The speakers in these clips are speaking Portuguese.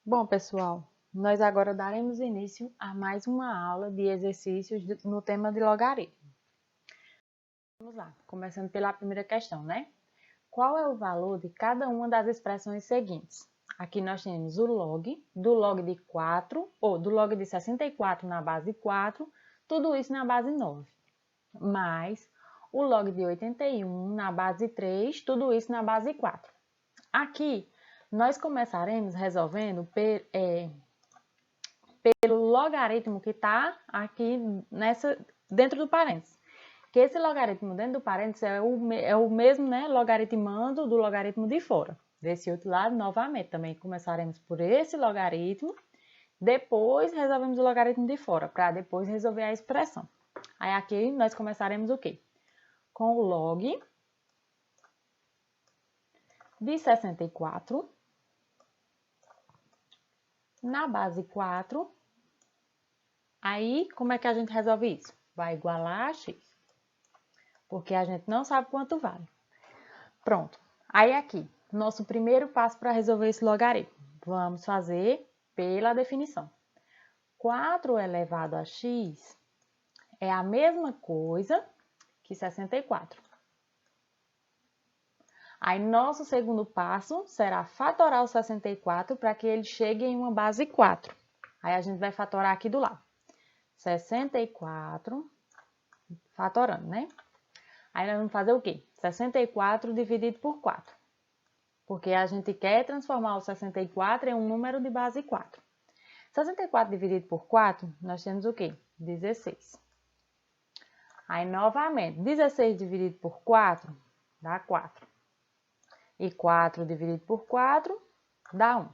Bom, pessoal, nós agora daremos início a mais uma aula de exercícios no tema de logaritmo. Vamos lá, começando pela primeira questão, né? Qual é o valor de cada uma das expressões seguintes? Aqui nós temos o log, do log de 4, ou do log de 64 na base 4, tudo isso na base 9, mais o log de 81 na base 3, tudo isso na base 4. Aqui, nós começaremos resolvendo pelo logaritmo que está aqui dentro do parênteses. Que esse logaritmo dentro do parênteses é o mesmo, né, logaritmando do logaritmo de fora. Desse outro lado, novamente, também começaremos por esse logaritmo, depois resolvemos o logaritmo de fora, para depois resolver a expressão. Aí aqui nós começaremos o quê? Com o log de 64 na base 4. Aí, como é que a gente resolve isso? Vai igualar a x, porque a gente não sabe quanto vale. Pronto. Aí aqui, nosso primeiro passo para resolver esse logaritmo. Vamos fazer pela definição. 4 elevado a x é a mesma coisa que 64. Aí, nosso segundo passo será fatorar o 64 para que ele chegue em uma base 4. Aí, a gente vai fatorar aqui do lado. 64, fatorando, né? Aí, nós vamos fazer o quê? 64 dividido por 4. Porque a gente quer transformar o 64 em um número de base 4. 64 dividido por 4, nós temos o quê? 16. Aí, novamente, 16 dividido por 4 dá 4. E 4 dividido por 4 dá 1.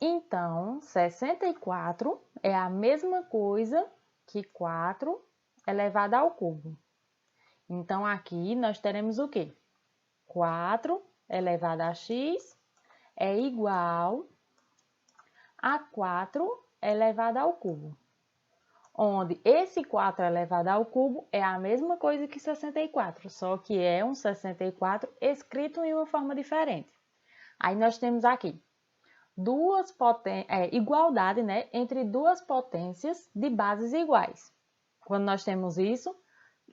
Então, 64 é a mesma coisa que 4 elevado ao cubo. Então, aqui nós teremos o quê? 4 elevado a x é igual a 4 elevado ao cubo. Onde esse 4 elevado ao cubo é a mesma coisa que 64, só que é um 64 escrito em uma forma diferente. Aí nós temos aqui igualdade, né, entre duas potências de bases iguais. Quando nós temos isso,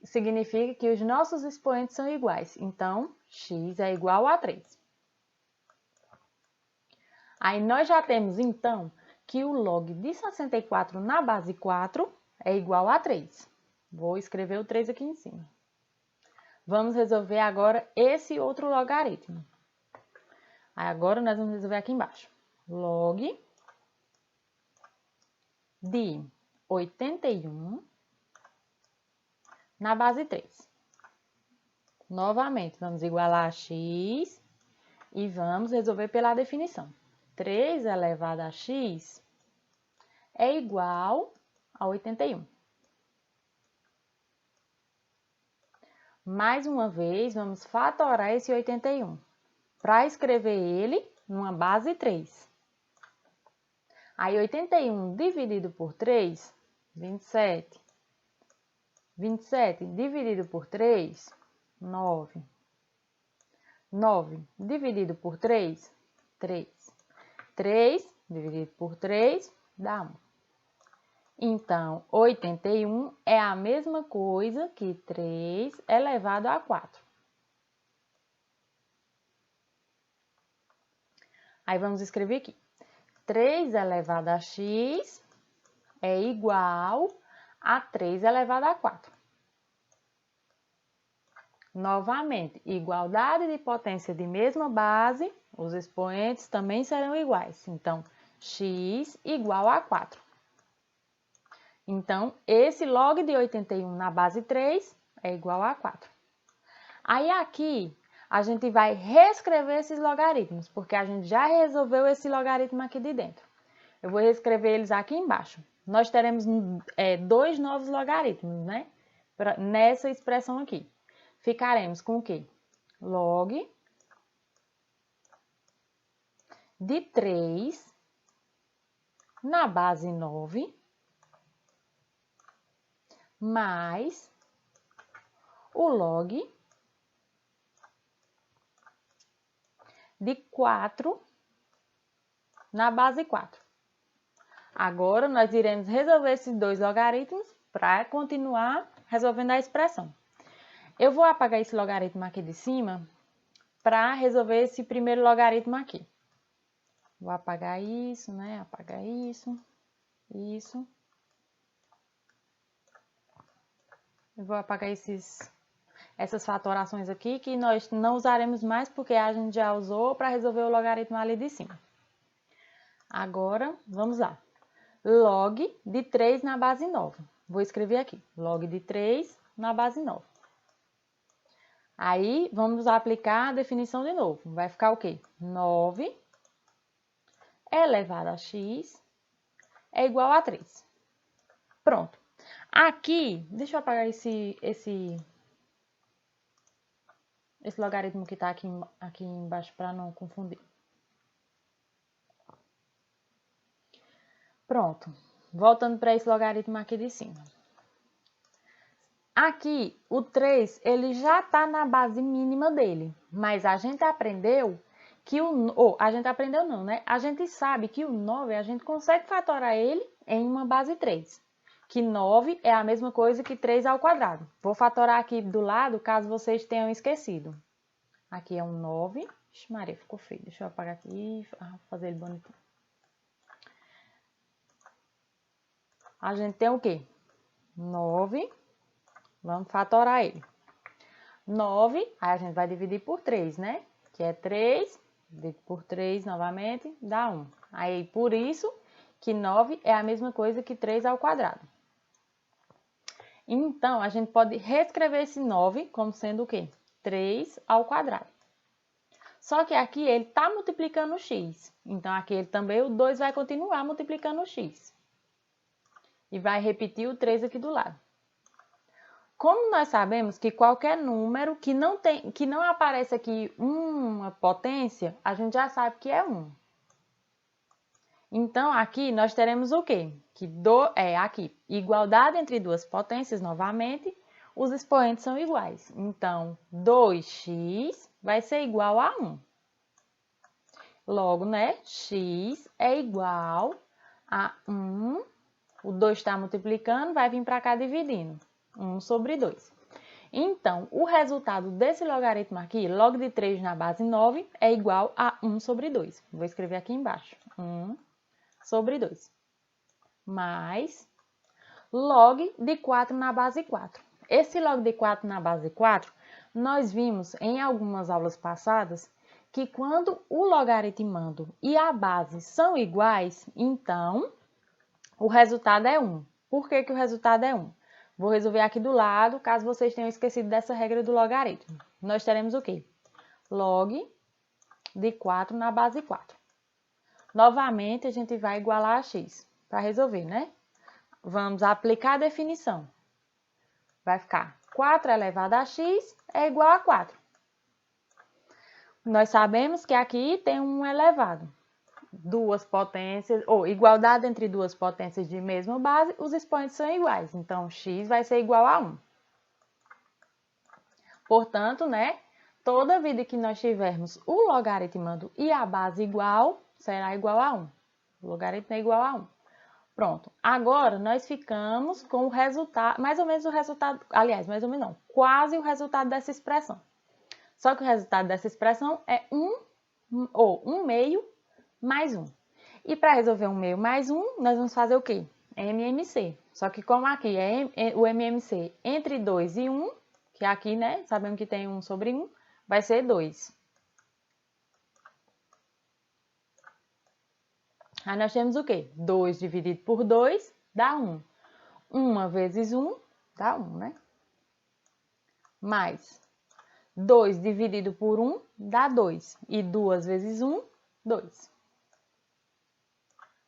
significa que os nossos expoentes são iguais. Então, x é igual a 3. Aí nós já temos, então, que o log de 64 na base 4 é igual a 3. Vou escrever o 3 aqui em cima. Vamos resolver agora esse outro logaritmo. Aí agora nós vamos resolver aqui embaixo. Log de 81 na base 3. Novamente, vamos igualar a x e vamos resolver pela definição. 3 elevado a x é igual a 81. Mais uma vez, vamos fatorar esse 81 para escrever ele numa base 3. Aí, 81 dividido por 3, 27. 27 dividido por 3, 9. 9 dividido por 3, 3. 3 dividido por 3 dá 1. Então, 81 é a mesma coisa que 3 elevado a 4. Aí, vamos escrever aqui. 3 elevado a x é igual a 3 elevado a 4. Novamente, igualdade de potência de mesma base, os expoentes também serão iguais. Então, x igual a 4. Então, esse log de 81 na base 3 é igual a 4. Aí, aqui, a gente vai reescrever esses logaritmos, porque a gente já resolveu esse logaritmo aqui de dentro. Eu vou reescrever eles aqui embaixo. Nós teremos dois novos logaritmos, né? Nessa expressão aqui. Ficaremos com o quê? Log de 3 na base 9 mais o log de 4 na base 4. Agora, nós iremos resolver esses dois logaritmos para continuar resolvendo a expressão. Eu vou apagar esse logaritmo aqui de cima para resolver esse primeiro logaritmo aqui. Vou apagar isso, né? Apagar isso, isso. Eu vou apagar essas fatorações aqui que nós não usaremos mais porque a gente já usou para resolver o logaritmo ali de cima. Agora, vamos lá. Log de 3 na base 9. Vou escrever aqui, log de 3 na base 9. Aí, vamos aplicar a definição de novo. Vai ficar o quê? 9 elevado a x é igual a 3. Pronto. Aqui, deixa eu apagar esse logaritmo que está aqui embaixo para não confundir. Pronto. Voltando para esse logaritmo aqui de cima. Aqui, o 3, ele já está na base mínima dele, mas a gente aprendeu que a gente aprendeu não, né? A gente sabe que o 9, a gente consegue fatorar ele em uma base 3, que 9 é a mesma coisa que 3 ao quadrado. Vou fatorar aqui do lado, caso vocês tenham esquecido. Aqui é um 9. Ixi, Maria, ficou feio. Deixa eu apagar aqui e fazer ele bonitinho. A gente tem o quê? 9. Vamos fatorar ele. 9, aí a gente vai dividir por 3, né? Que é 3, dividido por 3 novamente, dá 1. Aí, por isso que 9 é a mesma coisa que 3 ao quadrado. Então, a gente pode reescrever esse 9 como sendo o quê? 3 ao quadrado. Só que aqui ele está multiplicando o x. Então, aqui ele também, o 2 vai continuar multiplicando o x. E vai repetir o 3 aqui do lado. Como nós sabemos que qualquer número que não aparece aqui uma potência, a gente já sabe que é 1. Então, aqui nós teremos o quê? Aqui, igualdade entre duas potências, novamente, os expoentes são iguais. Então, 2x vai ser igual a 1. Logo, né, x é igual a 1. O 2 está multiplicando, vai vir para cá dividindo. 1 sobre 2. Então, o resultado desse logaritmo aqui, log de 3 na base 9, é igual a 1 sobre 2. Vou escrever aqui embaixo. 1 sobre 2. Mais log de 4 na base 4. Esse log de 4 na base 4, nós vimos em algumas aulas passadas que quando o logaritmando e a base são iguais, então o resultado é 1. Por que o resultado é 1? Vou resolver aqui do lado, caso vocês tenham esquecido dessa regra do logaritmo. Nós teremos o quê? Log de 4 na base 4. Novamente, a gente vai igualar a x para resolver, né? Vamos aplicar a definição. Vai ficar 4 elevado a x é igual a 4. Nós sabemos que aqui tem um elevado. Duas potências, ou igualdade entre duas potências de mesma base, os expoentes são iguais. Então, x vai ser igual a 1. Portanto, né, toda vida que nós tivermos o logaritmando e a base igual, será igual a 1. O logaritmo é igual a 1. Pronto. Agora, nós ficamos com o resultado, mais ou menos o resultado, aliás, mais ou menos não, quase o resultado dessa expressão. Só que o resultado dessa expressão é 1 meio mais 1. E para resolver 1 meio mais 1, nós vamos fazer o quê? MMC. Só que como aqui é o MMC entre 2 e 1, que aqui, né, sabemos que tem 1 sobre 1, vai ser 2. Aí nós temos o quê? 2 dividido por 2 dá 1. 1 vezes 1 dá 1, né? Mais 2 dividido por 1 dá 2. E 2 vezes 1, 2.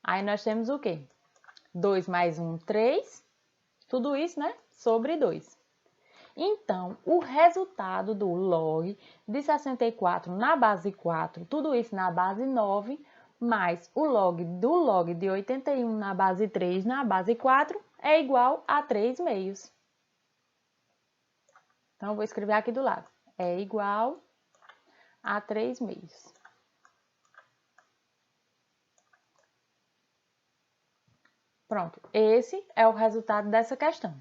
Aí nós temos o quê? 2 mais 1, 3. Tudo isso, né? Sobre 2. Então, o resultado do log de 64 na base 4, tudo isso na base 9, mais o log do log de 81 na base 3 na base 4, é igual a 3 meios. Então, eu vou escrever aqui do lado. É igual a 3 meios. Pronto, esse é o resultado dessa questão.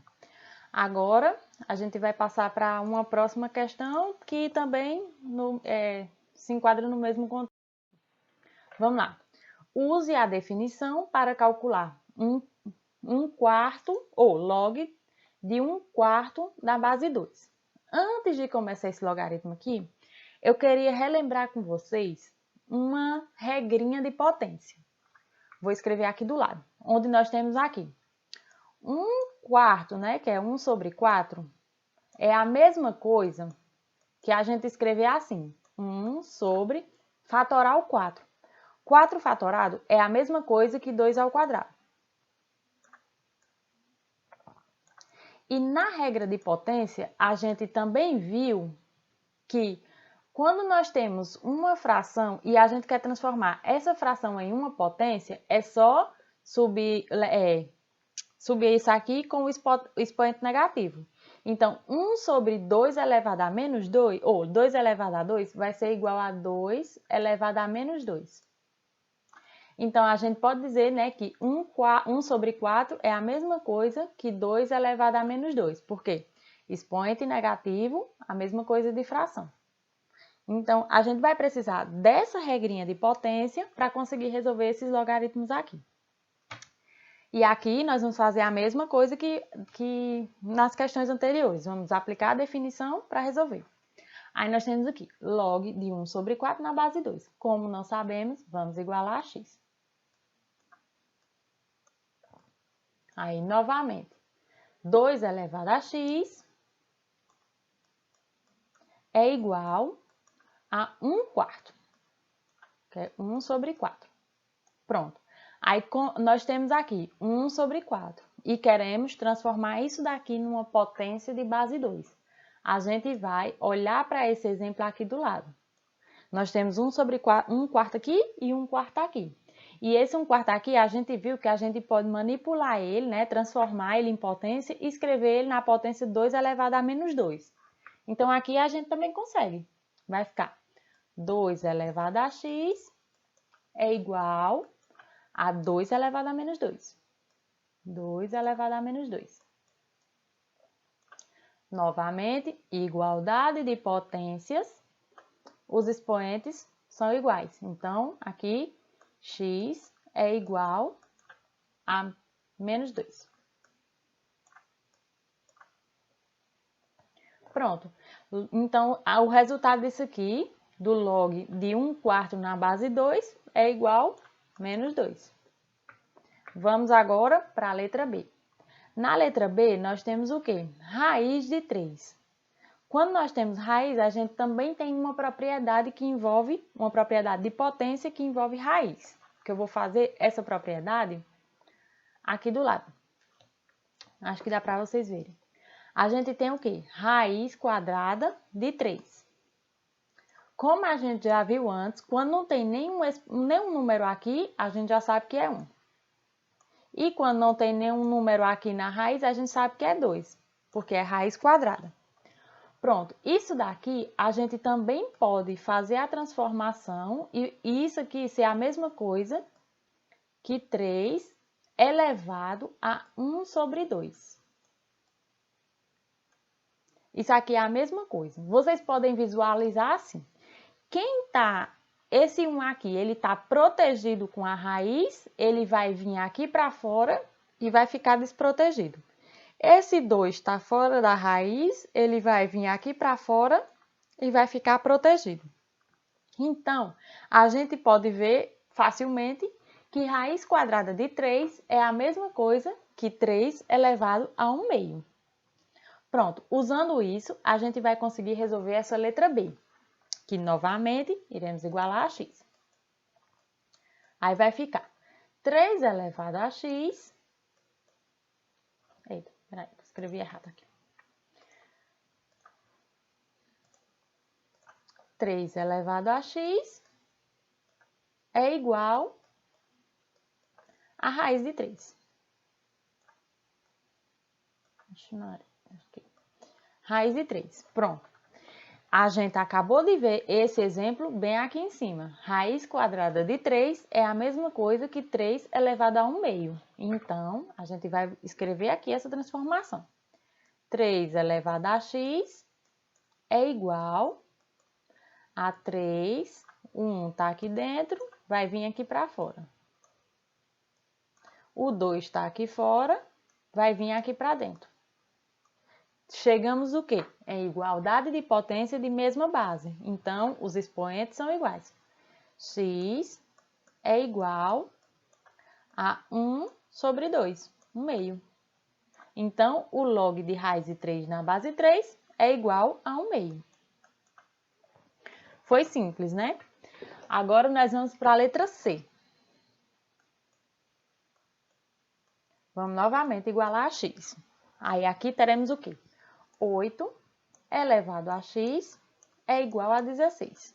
Agora, a gente vai passar para uma próxima questão que também se enquadra no mesmo contexto. Vamos lá. Use a definição para calcular um quarto ou log de 1/4 da base 2. Antes de começar esse logaritmo aqui, eu queria relembrar com vocês uma regrinha de potência. Vou escrever aqui do lado, onde nós temos aqui 1/4, né, que é 1/4, é a mesma coisa que a gente escrever assim, 1 sobre fatoral 4. 4 fatorado é a mesma coisa que 2 ao quadrado. E na regra de potência, a gente também viu que quando nós temos uma fração e a gente quer transformar essa fração em uma potência, é só subir isso aqui com o expoente negativo. Então, 1 sobre 2 elevado a menos 2, ou 2 elevado a 2, vai ser igual a 2 elevado a menos 2. Então, a gente pode dizer, né, que 1 sobre 4 é a mesma coisa que 2 elevado a menos 2. Por quê? Expoente negativo, a mesma coisa de fração. Então, a gente vai precisar dessa regrinha de potência para conseguir resolver esses logaritmos aqui. E aqui nós vamos fazer a mesma coisa que nas questões anteriores. Vamos aplicar a definição para resolver. Aí nós temos aqui log de 1 sobre 4 na base 2. Como não sabemos, vamos igualar a x. Aí, novamente, 2 elevado a x é igual a 1/4, que é 1 sobre 4. Pronto. Aí, nós temos aqui 1 sobre 4 e queremos transformar isso daqui numa potência de base 2. A gente vai olhar para esse exemplo aqui do lado. Nós temos 1 sobre 4, 1/4 aqui e 1/4 aqui. E esse 1/4 aqui, a gente viu que a gente pode manipular ele, né, transformar ele em potência e escrever ele na potência 2 elevado a menos 2. Então, aqui a gente também consegue. Vai ficar 2 elevado a x é igual a 2 elevado a menos 2. 2 elevado a menos 2. Novamente, igualdade de potências. Os expoentes são iguais. Então, aqui, x é igual a menos 2. Pronto. Então, o resultado disso aqui, do log de 1/4 na base 2, é igual a menos 2. Vamos agora para a letra B. Na letra B, nós temos o quê? Raiz de 3. Quando nós temos raiz, a gente também tem uma propriedade que envolve, uma propriedade de potência que envolve raiz. Que eu vou fazer essa propriedade aqui do lado. Acho que dá para vocês verem. A gente tem o quê? Raiz quadrada de 3. Como a gente já viu antes, quando não tem nenhum número aqui, a gente já sabe que é 1. E quando não tem nenhum número aqui na raiz, a gente sabe que é 2, porque é raiz quadrada. Pronto, isso daqui a gente também pode fazer a transformação e isso aqui ser a mesma coisa que 3 elevado a 1 sobre 2. Isso aqui é a mesma coisa. Vocês podem visualizar assim. Esse 1 aqui, ele está protegido com a raiz, ele vai vir aqui para fora e vai ficar desprotegido. Esse 2 está fora da raiz, ele vai vir aqui para fora e vai ficar protegido. Então, a gente pode ver facilmente que raiz quadrada de 3 é a mesma coisa que 3 elevado a 1 meio. Pronto, usando isso, a gente vai conseguir resolver essa letra B, que novamente iremos igualar a x. Aí vai ficar 3 elevado a x. Eita, peraí, escrevi errado aqui. 3 elevado a x é igual a raiz de 3. Raiz de 3, pronto. A gente acabou de ver esse exemplo bem aqui em cima. Raiz quadrada de 3 é a mesma coisa que 3 elevado a 1 meio. Então, a gente vai escrever aqui essa transformação. 3 elevado a x é igual a 3, 1 está aqui dentro, vai vir aqui para fora. O 2 está aqui fora, vai vir aqui para dentro. Chegamos o quê? É igualdade de potência de mesma base. Então, os expoentes são iguais. X é igual a 1 sobre 2, 1 meio. Então, o log de raiz de 3 na base 3 é igual a 1 meio. Foi simples, né? Agora, nós vamos para a letra C. Vamos novamente igualar a x. Aí, aqui teremos o quê? 8 elevado a x é igual a 16.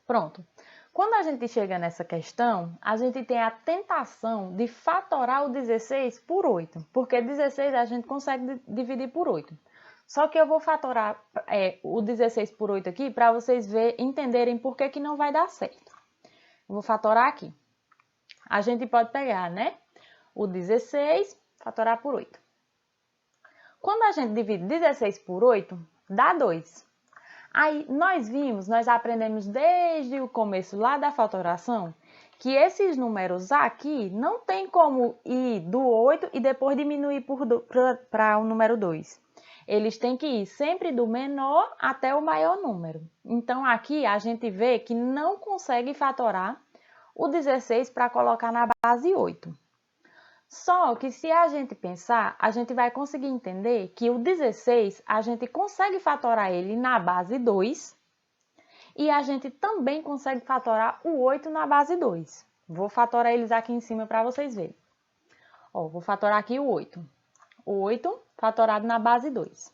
Pronto. Quando a gente chega nessa questão, a gente tem a tentação de fatorar o 16 por 8, porque 16 a gente consegue dividir por 8. Só que eu vou fatorar o 16 por 8 aqui para vocês entenderem por que não vai dar certo. Eu vou fatorar aqui. A gente pode pegar, né? O 16, fatorar por 8. Quando a gente divide 16 por 8, dá 2. Aí, nós aprendemos desde o começo lá da fatoração, que esses números aqui não tem como ir do 8 e depois diminuir para o número 2. Eles têm que ir sempre do menor até o maior número. Então, aqui a gente vê que não consegue fatorar o 16 para colocar na base 8. Só que se a gente pensar, a gente vai conseguir entender que o 16, a gente consegue fatorar ele na base 2 e a gente também consegue fatorar o 8 na base 2. Vou fatorar eles aqui em cima para vocês verem. Ó, vou fatorar aqui o 8. O 8 fatorado na base 2.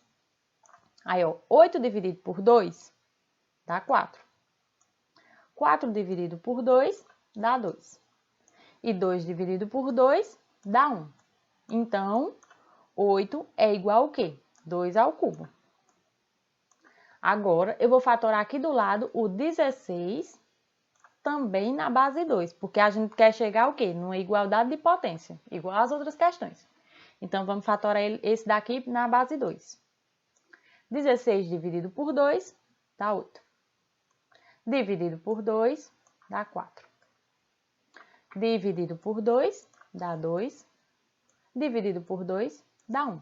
Aí, ó, 8 dividido por 2 dá 4. 4 dividido por 2 dá 2. E 2 dividido por 2 dá 1. Então, 8 é igual ao quê? 2 ao cubo. Agora, eu vou fatorar aqui do lado o 16 também na base 2, porque a gente quer chegar ao quê? Numa igualdade de potência, igual às outras questões. Então, vamos fatorar esse daqui na base 2. 16 dividido por 2 dá 8. Dividido por 2 dá 4. Dividido por 2 dá 2. Dividido por 2 dá 1.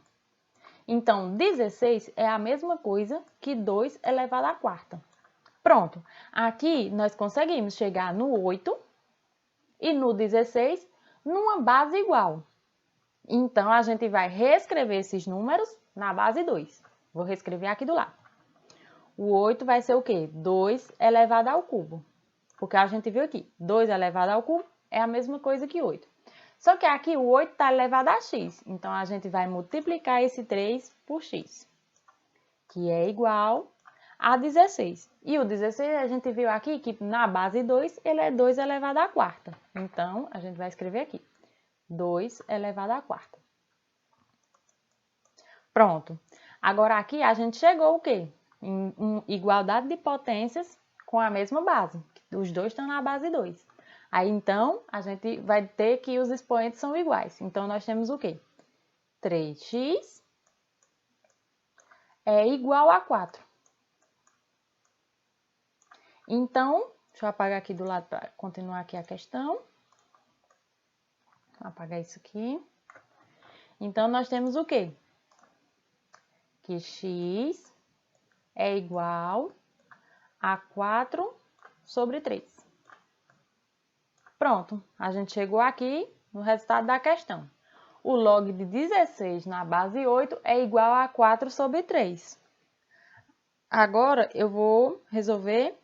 Então, 16 é a mesma coisa que 2 elevado à quarta. Pronto. Aqui, nós conseguimos chegar no 8 e no 16 numa base igual. Então, a gente vai reescrever esses números na base 2. Vou reescrever aqui do lado. O 8 vai ser o quê? 2 elevado ao cubo. Porque a gente viu aqui, 2 elevado ao cubo é a mesma coisa que 8. Só que aqui o 8 está elevado a x. Então, a gente vai multiplicar esse 3 por x, que é igual a 16. E o 16 a gente viu aqui que na base 2 ele é 2 elevado à quarta. Então, a gente vai escrever aqui, 2 elevado à quarta. Pronto. Agora aqui a gente chegou o quê? Em igualdade de potências com a mesma base. Os dois estão na base 2. Aí, então, a gente vai ter que os expoentes são iguais. Então, nós temos o quê? 3x é igual a 4. Então, deixa eu apagar aqui do lado para continuar aqui a questão. Vou apagar isso aqui. Então, nós temos o quê? Que x é igual a 4 sobre 3. Pronto, a gente chegou aqui no resultado da questão. O log de 16 na base 8 é igual a 4 sobre 3. Agora, eu vou resolver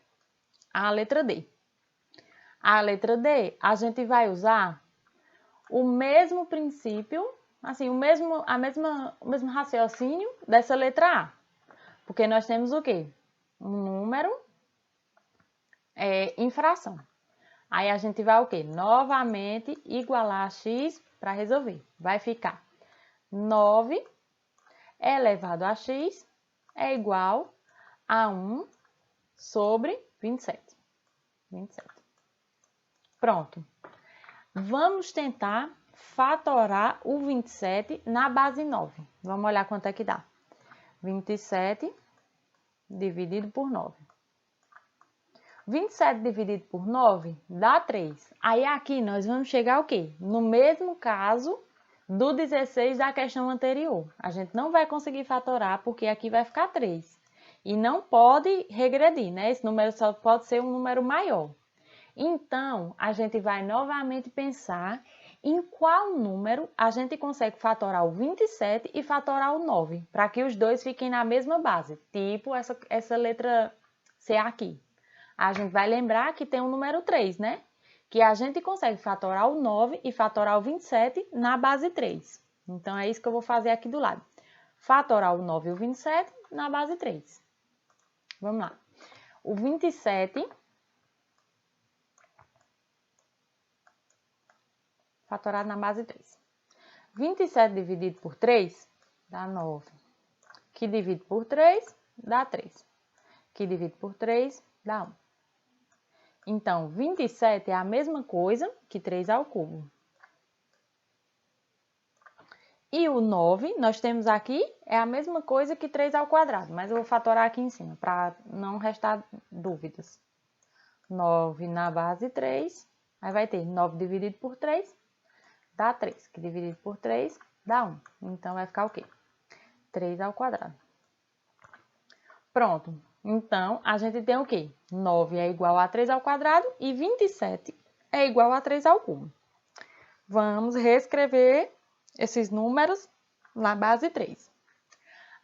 a letra D. A letra D, a gente vai usar o mesmo princípio, assim, o mesmo raciocínio dessa letra A. Porque nós temos o quê? Um número em fração. Aí a gente vai o quê? Novamente igualar a x para resolver. Vai ficar 9 elevado a x é igual a 1 sobre 27. 27. Pronto. Vamos tentar fatorar o 27 na base 9. Vamos olhar quanto é que dá. 27 dividido por 9. 27 dividido por 9 dá 3. Aí aqui nós vamos chegar ao quê? No mesmo caso do 16 da questão anterior. A gente não vai conseguir fatorar porque aqui vai ficar 3. E não pode regredir, né? Esse número só pode ser um número maior. Então, a gente vai novamente pensar em qual número a gente consegue fatorar o 27 e fatorar o 9, para que os dois fiquem na mesma base, tipo essa letra C aqui. A gente vai lembrar que tem o número 3, né? Que a gente consegue fatorar o 9 e fatorar o 27 na base 3. Então, é isso que eu vou fazer aqui do lado. Fatorar o 9 e o 27 na base 3. Vamos lá. O 27... fatorado na base 3. 27 dividido por 3 dá 9. Que divide por 3 dá 3. Que divide por 3 dá 1. Então, 27 é a mesma coisa que 3 ao cubo. E o 9, nós temos aqui, é a mesma coisa que 3 ao quadrado. Mas eu vou fatorar aqui em cima, para não restar dúvidas. 9 na base 3, aí vai ter 9 dividido por 3, dá 3, que dividido por 3 dá 1. Então, vai ficar o quê? 3 ao quadrado. Pronto. Então, a gente tem o quê? 9 é igual a 3 ao quadrado e 27 é igual a 3 ao cubo. Vamos reescrever esses números na base 3.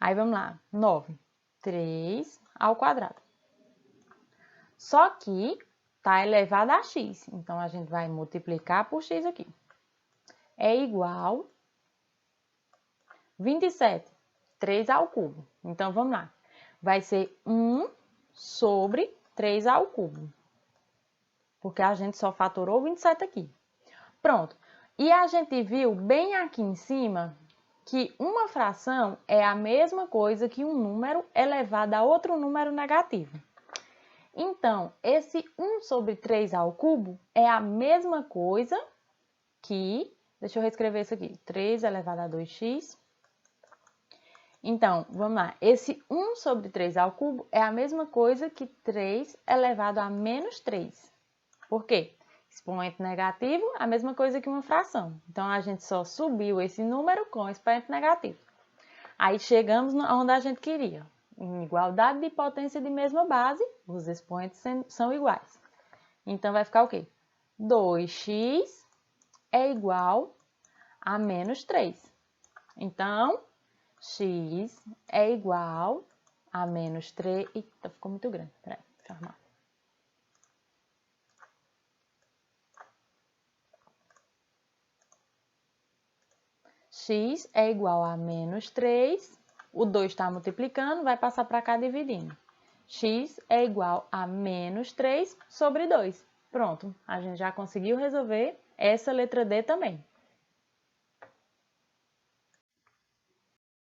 Aí, vamos lá. 9, 3 ao quadrado. Só que está elevado a x. Então, a gente vai multiplicar por x aqui. É igual 27, 3 ao cubo. Então, vamos lá. Vai ser 1 sobre 3 ao cubo. Porque a gente só fatorou 27 aqui. Pronto. E a gente viu bem aqui em cima que uma fração é a mesma coisa que um número elevado a outro número negativo. Então, esse 1 sobre 3 ao cubo é a mesma coisa que... Deixa eu reescrever isso aqui. 3 elevado a 2x. Então, vamos lá. Esse 1 sobre 3 ao cubo é a mesma coisa que 3 elevado a menos 3. Por quê? Expoente negativo é a mesma coisa que uma fração. Então, a gente só subiu esse número com expoente negativo. Aí, chegamos onde a gente queria. Em igualdade de potência de mesma base, os expoentes são iguais. Então, vai ficar o quê? 2x é igual a menos 3. Então, x é igual a menos 3... Eita, ficou muito grande. Peraí, deixa eu arrumar. X é igual a menos 3. O 2 está multiplicando, vai passar para cá dividindo. X é igual a menos 3 sobre 2. Pronto, a gente já conseguiu resolver essa letra D também.